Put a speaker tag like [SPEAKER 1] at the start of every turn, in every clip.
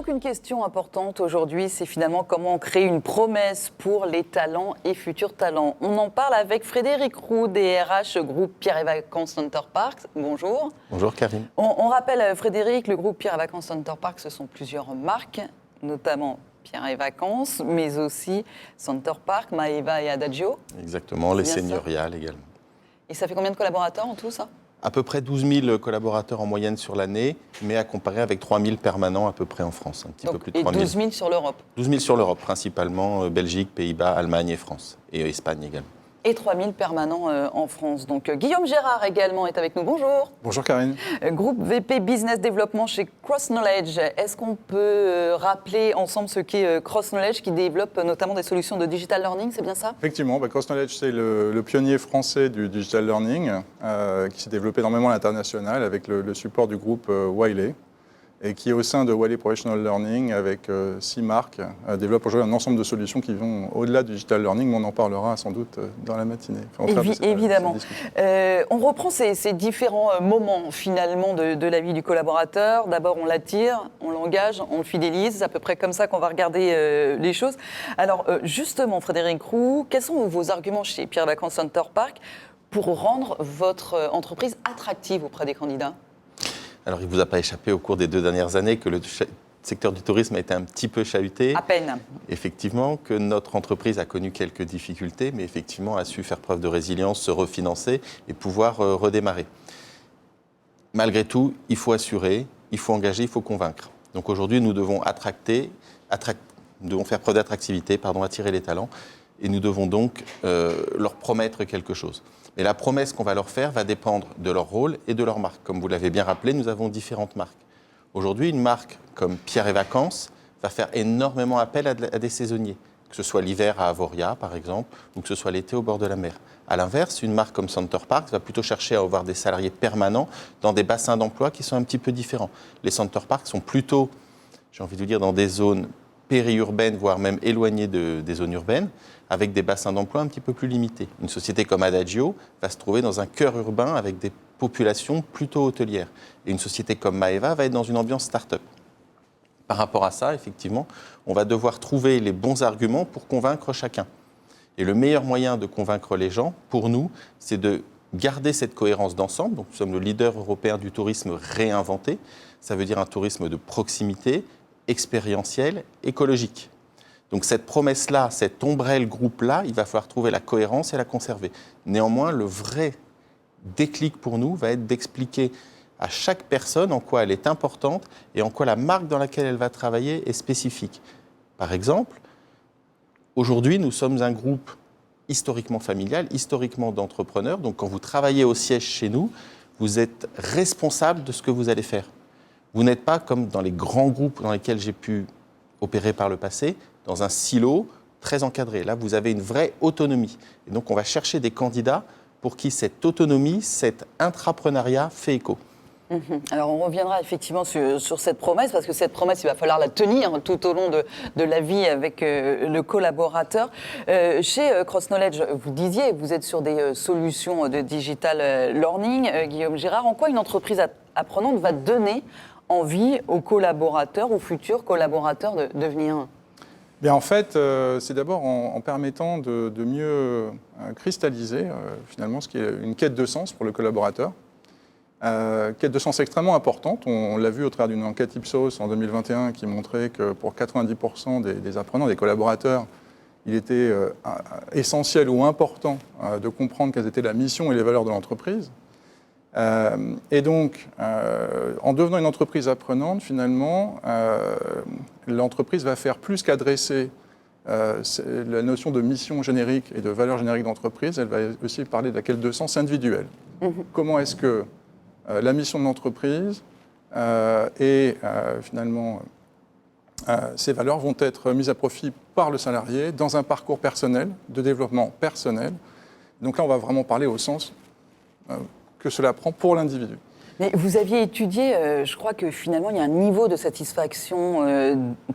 [SPEAKER 1] donc une question importante aujourd'hui, c'est finalement comment créer une promesse pour les talents et futurs talents. On en parle avec Frédéric Roux, DRH groupe Pierre et Vacances Center Parcs. Bonjour.
[SPEAKER 2] Bonjour Karine.
[SPEAKER 1] On rappelle Frédéric, le groupe Pierre et Vacances Center Parcs, ce sont plusieurs marques, notamment Pierre et Vacances, mais aussi Center Parcs, Maeva et Adagio.
[SPEAKER 2] Exactement, les seigneuriales également.
[SPEAKER 1] Et ça fait combien de collaborateurs en tout ça ?
[SPEAKER 2] À peu près 12 000 collaborateurs en moyenne sur l'année, mais à comparer avec 3 000 permanents à peu près en France, un petit peu plus de 3 000.
[SPEAKER 1] Et 12 000 sur l'Europe ?
[SPEAKER 2] 12 000 sur l'Europe, principalement Belgique, Pays-Bas, Allemagne et France, et Espagne également.
[SPEAKER 1] Et 3 000 permanents en France. Donc Guillaume Gérard également est avec nous. Bonjour.
[SPEAKER 3] Bonjour Karine.
[SPEAKER 1] Groupe VP Business Développement chez Cross Knowledge. Est-ce qu'on peut rappeler ensemble ce qu'est Cross Knowledge qui développe notamment des solutions de digital learning, c'est bien ça ?
[SPEAKER 3] Effectivement, Cross Knowledge c'est le pionnier français du digital learning qui s'est développé énormément à l'international avec le support du groupe Wiley et qui est au sein de Wiley Professional Learning avec 6 marques, développe aujourd'hui un ensemble de solutions qui vont au-delà du digital learning, mais on en parlera sans doute dans la matinée.
[SPEAKER 1] Évidemment. On reprend ces différents moments finalement de la vie du collaborateur. D'abord, on l'attire, on l'engage, on le fidélise. C'est à peu près comme ça qu'on va regarder les choses. Alors justement, Frédéric Roux, quels sont vos arguments chez Pierre Vacances Center Parcs pour rendre votre entreprise attractive auprès des candidats ?
[SPEAKER 2] Alors, il ne vous a pas échappé au cours des 2 dernières années que le secteur du tourisme a été un petit peu chahuté.
[SPEAKER 1] À peine.
[SPEAKER 2] Effectivement, que notre entreprise a connu quelques difficultés, mais effectivement a su faire preuve de résilience, se refinancer et pouvoir redémarrer. Malgré tout, il faut assurer, il faut engager, il faut convaincre. Donc aujourd'hui, nous devons nous devons faire preuve d'attractivité, attirer les talents, et nous devons donc leur promettre quelque chose. Mais la promesse qu'on va leur faire va dépendre de leur rôle et de leur marque. Comme vous l'avez bien rappelé, nous avons différentes marques. Aujourd'hui, une marque comme Pierre et Vacances va faire énormément appel à des saisonniers, que ce soit l'hiver à Avoria, par exemple, ou que ce soit l'été au bord de la mer. À l'inverse, une marque comme Center Parcs va plutôt chercher à avoir des salariés permanents dans des bassins d'emploi qui sont un petit peu différents. Les Center Parcs sont plutôt, j'ai envie de vous dire, dans des zones périurbaines, voire même éloignées des zones urbaines, avec des bassins d'emploi un petit peu plus limités. Une société comme Adagio va se trouver dans un cœur urbain avec des populations plutôt hôtelières. Et une société comme Maeva va être dans une ambiance start-up. Par rapport à ça, effectivement, on va devoir trouver les bons arguments pour convaincre chacun. Et le meilleur moyen de convaincre les gens, pour nous, c'est de garder cette cohérence d'ensemble. Donc, nous sommes le leader européen du tourisme réinventé. Ça veut dire un tourisme de proximité, expérientiel, écologique. Donc cette promesse-là, cette ombrelle groupe-là, il va falloir trouver la cohérence et la conserver. Néanmoins, le vrai déclic pour nous va être d'expliquer à chaque personne en quoi elle est importante et en quoi la marque dans laquelle elle va travailler est spécifique. Par exemple, aujourd'hui, nous sommes un groupe historiquement familial, historiquement d'entrepreneurs. Donc quand vous travaillez au siège chez nous, vous êtes responsable de ce que vous allez faire. Vous n'êtes pas comme dans les grands groupes dans lesquels j'ai pu opérer par le passé, dans un silo très encadré. Là, vous avez une vraie autonomie. Et donc, on va chercher des candidats pour qui cette autonomie, cet intrapreneuriat fait écho.
[SPEAKER 1] Alors, on reviendra effectivement sur cette promesse, parce que cette promesse, il va falloir la tenir tout au long de la vie avec le collaborateur. Chez Cross Knowledge, vous disiez, vous êtes sur des solutions de digital learning. Guillaume Gérard, en quoi une entreprise apprenante va donner envie aux collaborateurs, aux futurs collaborateurs de venir ?
[SPEAKER 3] Bien, en fait, c'est d'abord en permettant de mieux cristalliser finalement ce qui est une quête de sens pour le collaborateur. Quête de sens extrêmement importante. On l'a vu au travers d'une enquête Ipsos en 2021 qui montrait que pour 90% des apprenants, des collaborateurs, il était essentiel ou important de comprendre quelles étaient la mission et les valeurs de l'entreprise. Et donc, en devenant une entreprise apprenante, finalement, l'entreprise va faire plus qu'adresser la notion de mission générique et de valeur générique d'entreprise, elle va aussi parler de la quête de sens individuel. Comment est-ce que la mission de l'entreprise et finalement ces valeurs vont être mises à profit par le salarié dans un parcours personnel, de développement personnel. Donc là, on va vraiment parler au sens que cela prend pour l'individu.
[SPEAKER 1] Mais vous aviez étudié, je crois que finalement, il y a un niveau de satisfaction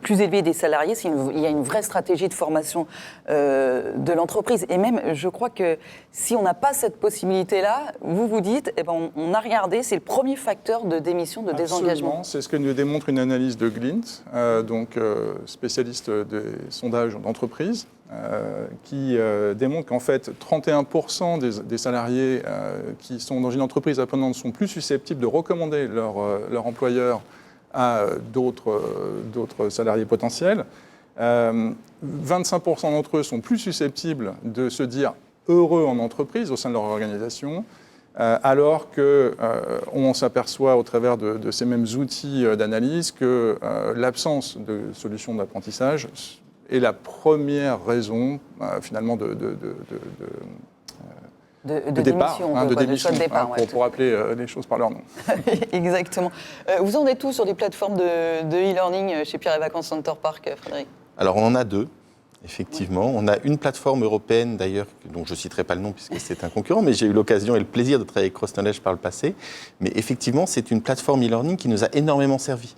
[SPEAKER 1] plus élevé des salariés. Il y a une vraie stratégie de formation de l'entreprise. Et même, je crois que si on n'a pas cette possibilité-là, vous vous dites, eh ben, on a regardé, c'est le premier facteur de démission, de désengagement.
[SPEAKER 3] Absolument, c'est ce que nous démontre une analyse de Glint, spécialiste des sondages d'entreprise, qui démontre qu'en fait 31% des salariés qui sont dans une entreprise apprenante sont plus susceptibles de recommander leur employeur à d'autres salariés potentiels. 25% d'entre eux sont plus susceptibles de se dire heureux en entreprise au sein de leur organisation, alors qu'on s'aperçoit au travers de ces mêmes outils d'analyse que l'absence de solutions d'apprentissage est la première raison finalement de départ, pour appeler les choses par leur nom.
[SPEAKER 1] Exactement. Vous en êtes où sur des plateformes de e-learning chez Pierre et Vacances Center Park, Frédéric?
[SPEAKER 2] Alors on en a deux. Effectivement, on a une plateforme européenne d'ailleurs, dont je ne citerai pas le nom puisque c'est un concurrent, mais j'ai eu l'occasion et le plaisir de travailler avec CrossKnowledge par le passé. Mais effectivement, c'est une plateforme e-learning qui nous a énormément servi.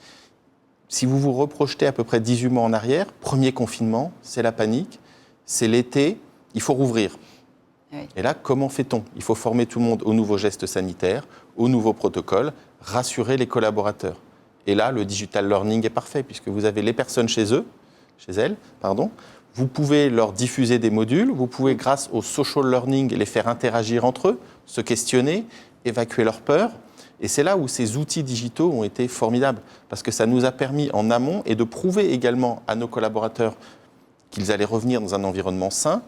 [SPEAKER 2] Si vous vous reprojetez à peu près 18 mois en arrière, premier confinement, c'est la panique, c'est l'été, il faut rouvrir. Oui. Et là, comment fait-on? Il faut former tout le monde aux nouveaux gestes sanitaires, aux nouveaux protocoles, rassurer les collaborateurs. Et là, le digital learning est parfait puisque vous avez les personnes chez elles, vous pouvez leur diffuser des modules, vous pouvez, grâce au social learning, les faire interagir entre eux, se questionner, évacuer leurs peurs. Et c'est là où ces outils digitaux ont été formidables, parce que ça nous a permis en amont et de prouver également à nos collaborateurs qu'ils allaient revenir dans un environnement sain,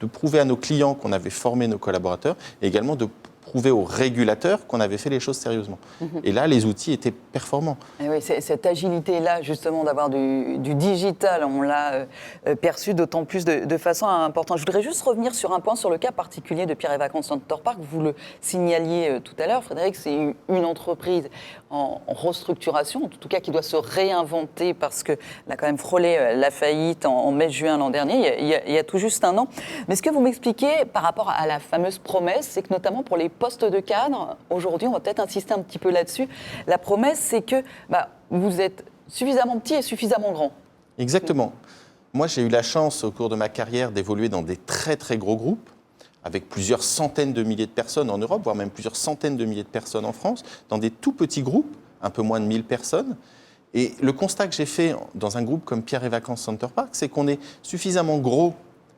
[SPEAKER 2] de prouver à nos clients qu'on avait formé nos collaborateurs, et également de prouver aux régulateurs qu'on avait fait les choses sérieusement. Et là, les outils étaient performants.
[SPEAKER 1] Et oui, cette agilité-là, justement, d'avoir du digital, on l'a perçu d'autant plus de façon importante. Je voudrais juste revenir sur un point, sur le cas particulier de Pierre et Vacances Center Park. Vous le signaliez tout à l'heure, Frédéric, c'est une entreprise en restructuration, en tout cas qui doit se réinventer parce qu'elle a quand même frôlé la faillite en mai-juin l'an dernier, il y a tout juste un an. Mais ce que vous m'expliquez par rapport à la fameuse promesse, c'est que notamment pour les postes de cadre, aujourd'hui, on va peut-être insister un petit peu là-dessus, la promesse, c'est que vous êtes suffisamment petit et suffisamment grand.
[SPEAKER 2] Exactement. Moi, j'ai eu la chance, au cours de ma carrière, d'évoluer dans des très, très gros groupes, avec plusieurs centaines de milliers de personnes en Europe, voire même plusieurs centaines de milliers de personnes en France, dans des tout petits groupes, un peu moins de 1000 personnes. Et le constat que j'ai fait dans un groupe comme Pierre et Vacances Center Park, c'est qu'on est suffisamment gros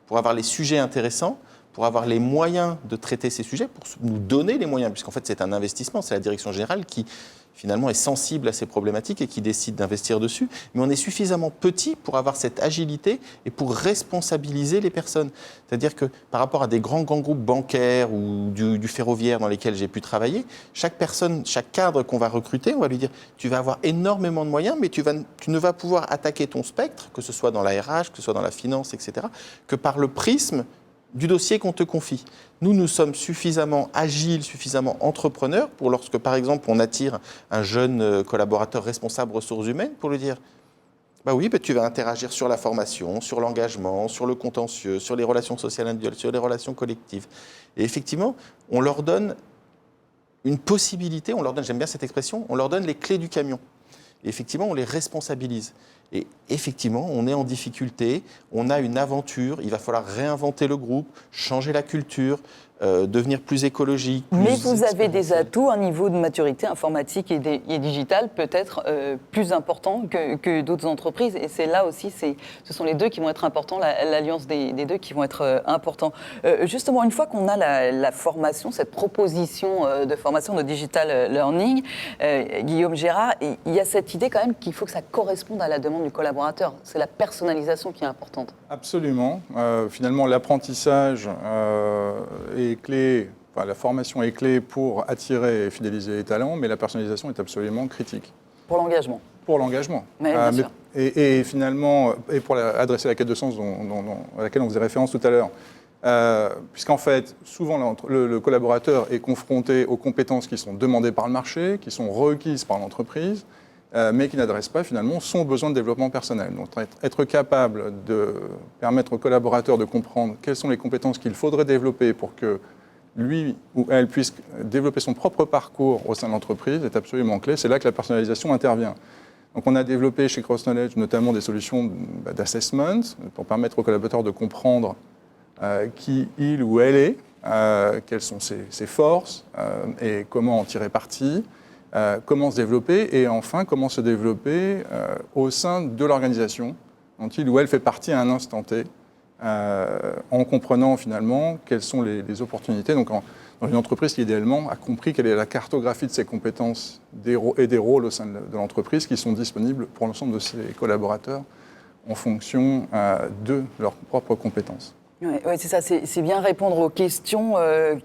[SPEAKER 2] pour avoir les sujets intéressants, pour avoir les moyens de traiter ces sujets, pour nous donner les moyens, puisqu'en fait c'est un investissement, c'est la direction générale qui finalement est sensible à ces problématiques et qui décide d'investir dessus, mais on est suffisamment petit pour avoir cette agilité et pour responsabiliser les personnes. C'est-à-dire que par rapport à des grands groupes bancaires ou du ferroviaire dans lesquels j'ai pu travailler, chaque personne, chaque cadre qu'on va recruter, on va lui dire tu vas avoir énormément de moyens, mais tu ne vas pouvoir attaquer ton spectre, que ce soit dans la RH, que ce soit dans la finance, etc., que par le prisme du dossier qu'on te confie. Nous sommes suffisamment agiles, suffisamment entrepreneurs pour lorsque, par exemple, on attire un jeune collaborateur responsable ressources humaines pour lui dire tu vas interagir sur la formation, sur l'engagement, sur le contentieux, sur les relations sociales individuelles, sur les relations collectives. Et effectivement, on leur donne une possibilité, j'aime bien cette expression, on leur donne les clés du camion. Et effectivement, on les responsabilise. Et effectivement, on est en difficulté, on a une aventure, il va falloir réinventer le groupe, changer la culture, devenir plus écologique.
[SPEAKER 1] Mais vous avez des atouts, un niveau de maturité informatique et digital peut-être plus important que d'autres entreprises. Et c'est là aussi, ce sont les deux qui vont être importants, l'alliance des deux qui vont être importants. Justement, une fois qu'on a la formation, cette proposition de formation de digital learning, Guillaume Gérard, il y a cette idée quand même qu'il faut que ça corresponde à la demande du collaborateur. C'est la personnalisation qui est importante.
[SPEAKER 3] Absolument. Finalement, l'apprentissage est clé, la formation est clé pour attirer et fidéliser les talents, mais la personnalisation est absolument critique.
[SPEAKER 1] Pour l'engagement.
[SPEAKER 3] Pour l'engagement.
[SPEAKER 1] Bien sûr.
[SPEAKER 3] Et finalement, et pour adresser la quête de sens à laquelle on faisait référence tout à l'heure, puisqu'en fait, souvent le collaborateur est confronté aux compétences qui sont demandées par le marché, qui sont requises par l'entreprise, mais qui n'adressent pas finalement son besoin de développement personnel. Donc être capable de permettre aux collaborateurs de comprendre quelles sont les compétences qu'il faudrait développer pour que lui ou elle puisse développer son propre parcours au sein de l'entreprise est absolument clé. C'est là que la personnalisation intervient. Donc on a développé chez CrossKnowledge notamment des solutions d'assessment pour permettre aux collaborateurs de comprendre qui il ou elle est, quelles sont ses forces et comment en tirer parti, comment se développer et enfin comment se développer au sein de l'organisation dont il ou elle fait partie à un instant T, en comprenant finalement quelles sont les opportunités. Donc dans une entreprise qui idéalement a compris quelle est la cartographie de ses compétences et des rôles au sein de l'entreprise qui sont disponibles pour l'ensemble de ses collaborateurs en fonction de leurs propres compétences.
[SPEAKER 1] Oui, c'est ça, c'est bien répondre aux questions.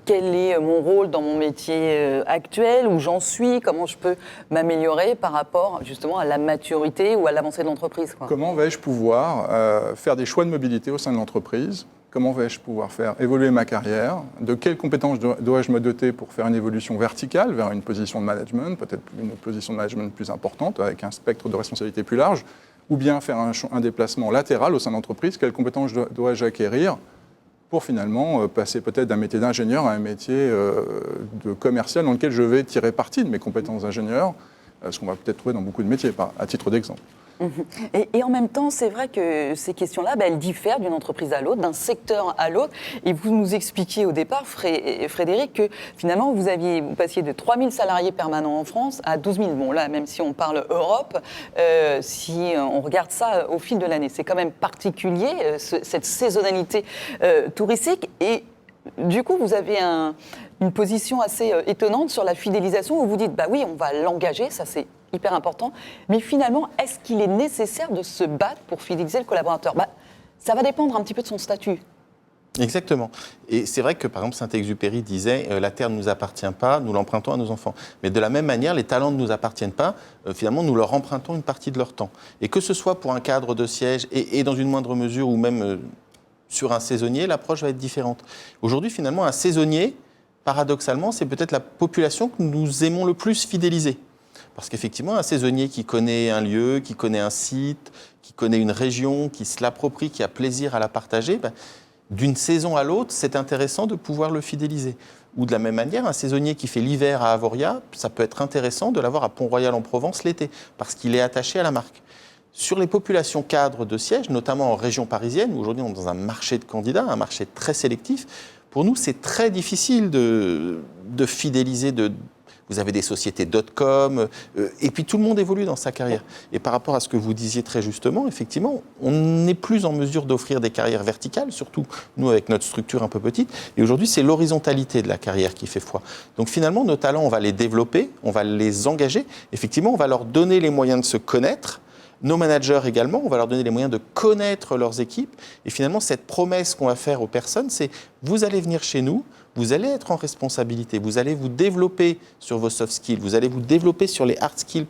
[SPEAKER 1] Quel est mon rôle dans mon métier actuel, où j'en suis, comment je peux m'améliorer par rapport justement à la maturité ou à l'avancée de l'entreprise, quoi.
[SPEAKER 3] Comment vais-je pouvoir faire des choix de mobilité au sein de l'entreprise? Comment vais-je pouvoir faire évoluer ma carrière? De quelles compétences dois-je me doter pour faire une évolution verticale vers une position de management, peut-être une position de management plus importante, avec un spectre de responsabilité plus large? Ou bien faire un déplacement latéral au sein de l'entreprise? Quelles compétences dois-je acquérir pour finalement passer peut-être d'un métier d'ingénieur à un métier de commercial dans lequel je vais tirer parti de mes compétences d'ingénieur, ce qu'on va peut-être trouver dans beaucoup de métiers, à titre d'exemple.
[SPEAKER 1] Et en même temps, c'est vrai que ces questions-là, elles diffèrent d'une entreprise à l'autre, d'un secteur à l'autre. Et vous nous expliquiez au départ, Frédéric, que finalement, vous passiez de 3 000 salariés permanents en France à 12 000. Bon, là, même si on parle Europe, si on regarde ça au fil de l'année, c'est quand même particulier, cette saisonnalité touristique. Et du coup, vous avez une position assez étonnante sur la fidélisation, où vous dites, bah oui, on va l'engager, ça c'est hyper important, mais finalement, est-ce qu'il est nécessaire de se battre pour fidéliser le collaborateur? Ça va dépendre un petit peu de son statut.
[SPEAKER 2] Exactement. Et c'est vrai que, par exemple, Saint-Exupéry disait « La terre ne nous appartient pas, nous l'empruntons à nos enfants ». Mais de la même manière, les talents ne nous appartiennent pas, finalement, nous leur empruntons une partie de leur temps. Et que ce soit pour un cadre de siège et dans une moindre mesure ou même sur un saisonnier, l'approche va être différente. Aujourd'hui, finalement, un saisonnier, paradoxalement, c'est peut-être la population que nous aimons le plus fidéliser. Parce qu'effectivement, un saisonnier qui connaît un lieu, qui connaît un site, qui connaît une région, qui se l'approprie, qui a plaisir à la partager, d'une saison à l'autre, c'est intéressant de pouvoir le fidéliser. Ou de la même manière, un saisonnier qui fait l'hiver à Avoria, ça peut être intéressant de l'avoir à Pont-Royal en Provence l'été, parce qu'il est attaché à la marque. Sur les populations cadres de siège, notamment en région parisienne, où aujourd'hui on est dans un marché de candidats, un marché très sélectif, pour nous c'est très difficile de fidéliser. Vous avez des sociétés .com, et puis tout le monde évolue dans sa carrière. Et par rapport à ce que vous disiez très justement, effectivement, on n'est plus en mesure d'offrir des carrières verticales, surtout nous avec notre structure un peu petite. Et aujourd'hui, c'est l'horizontalité de la carrière qui fait foi. Donc finalement, nos talents, on va les développer, on va les engager. Effectivement, on va leur donner les moyens de se connaître. Nos managers également, on va leur donner les moyens de connaître leurs équipes. Et finalement, cette promesse qu'on va faire aux personnes, c'est vous allez venir chez nous, vous allez être en responsabilité, vous allez vous développer sur vos soft skills, vous allez vous développer sur les hard skills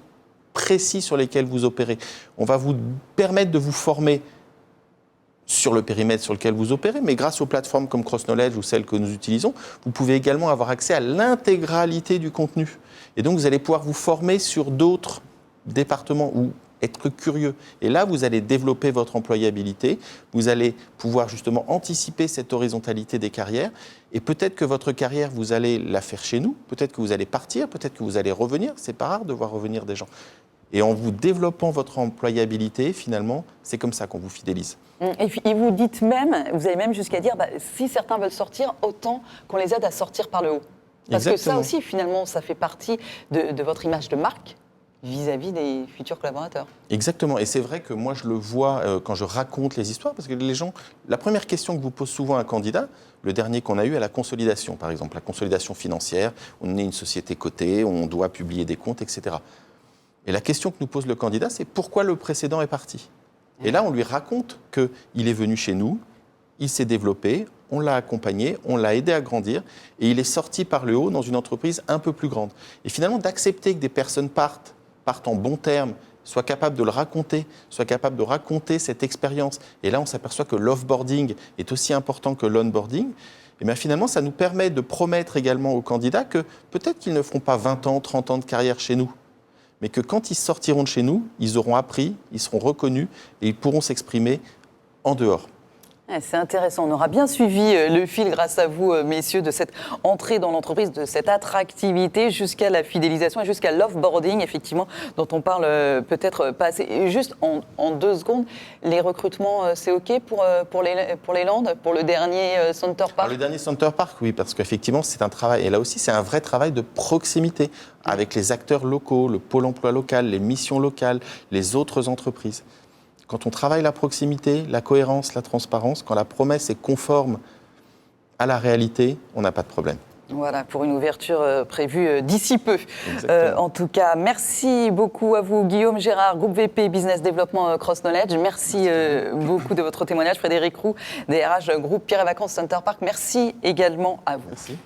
[SPEAKER 2] précis sur lesquels vous opérez. On va vous permettre de vous former sur le périmètre sur lequel vous opérez, mais grâce aux plateformes comme CrossKnowledge ou celles que nous utilisons, vous pouvez également avoir accès à l'intégralité du contenu. Et donc, vous allez pouvoir vous former sur d'autres départements ou être curieux. Et là, vous allez développer votre employabilité, vous allez pouvoir justement anticiper cette horizontalité des carrières, et peut-être que votre carrière, vous allez la faire chez nous, peut-être que vous allez partir, peut-être que vous allez revenir, c'est pas rare de voir revenir des gens. Et en vous développant votre employabilité, finalement, c'est comme ça qu'on vous fidélise.
[SPEAKER 1] Et puis, vous dites même, vous allez même jusqu'à dire, si certains veulent sortir, autant qu'on les aide à sortir par le haut. Parce
[SPEAKER 2] Exactement.
[SPEAKER 1] que ça aussi, finalement, ça fait partie de votre image de marque vis-à-vis des futurs collaborateurs.
[SPEAKER 2] Exactement. Et c'est vrai que moi, je le vois quand je raconte les histoires, parce que les gens, la première question que vous pose souvent un candidat, le dernier qu'on a eu à la consolidation, par exemple, la consolidation financière, on est une société cotée, on doit publier des comptes, etc. Et la question que nous pose le candidat, c'est pourquoi le précédent est parti ? Et là, on lui raconte qu'il est venu chez nous, il s'est développé, on l'a accompagné, on l'a aidé à grandir, et il est sorti par le haut dans une entreprise un peu plus grande. Et finalement, d'accepter que des personnes partent en bons termes, soient capables de le raconter, soient capables de raconter cette expérience. Et là, on s'aperçoit que l'offboarding est aussi important que l'onboarding. Et bien finalement, ça nous permet de promettre également aux candidats que peut-être qu'ils ne feront pas 20 ans, 30 ans de carrière chez nous, mais que quand ils sortiront de chez nous, ils auront appris, ils seront reconnus et ils pourront s'exprimer en dehors.
[SPEAKER 1] C'est intéressant. On aura bien suivi le fil grâce à vous, messieurs, de cette entrée dans l'entreprise, de cette attractivité jusqu'à la fidélisation et jusqu'à l'offboarding, effectivement, dont on parle peut-être pas assez. Et juste en 2 secondes, les recrutements, c'est OK pour les Landes, pour le dernier Center Park?
[SPEAKER 2] Alors, le dernier Center Park, oui, parce qu'effectivement, c'est un travail, et là aussi, c'est un vrai travail de proximité avec les acteurs locaux, le pôle emploi local, les missions locales, les autres entreprises. Quand on travaille la proximité, la cohérence, la transparence, quand la promesse est conforme à la réalité, on n'a pas de problème.
[SPEAKER 1] Voilà, pour une ouverture prévue d'ici peu.
[SPEAKER 2] Exactement.
[SPEAKER 1] En tout cas, merci beaucoup à vous, Guillaume Gérard, Groupe VP Business Development Cross Knowledge. Merci beaucoup de votre témoignage. Frédéric Roux, DRH Groupe Pierre et Vacances Center Park. Merci également à vous.
[SPEAKER 2] Merci.